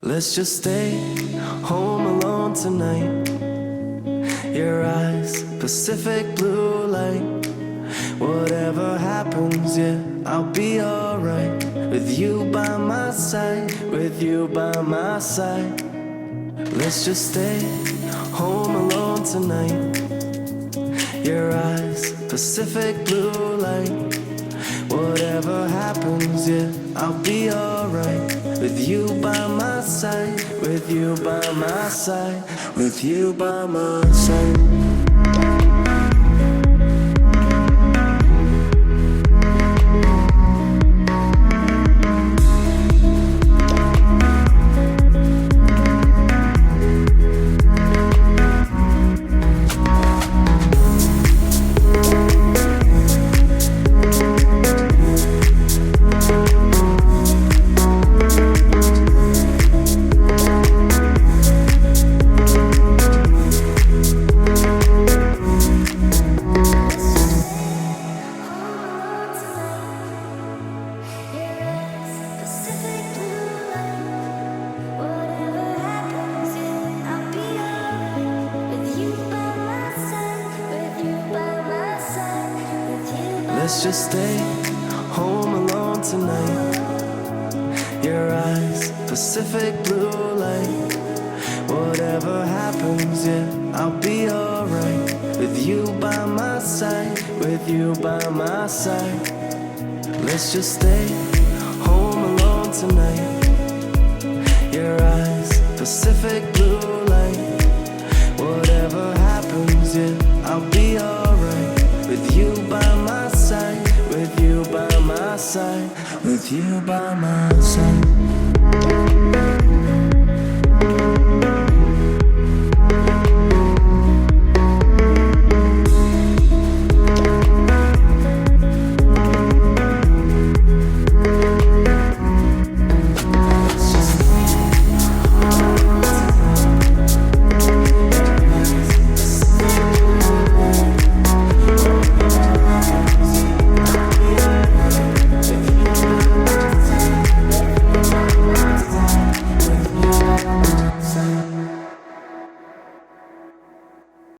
Let's just stay home alone tonight. Your eyes, Pacific blue light. Whatever happens, yeah, I'll be alright. With you by my side, with you by my side. Let's just stay home alone tonight. Your eyes, Pacific blue light. Whatever happens, yeah, I'll be alright. With you by my side, with you by my side, with you by my side. Let's just stay home alone tonight. Your eyes, Pacific blue light. Whatever happens, yeah, I'll be alright. With you by my side, with you by my side. Let's just stay home alone tonight. Your eyes, Pacific blue light. Whatever happens, yeah, I'll be alright. With you by my side, with you by my side, with you by my side.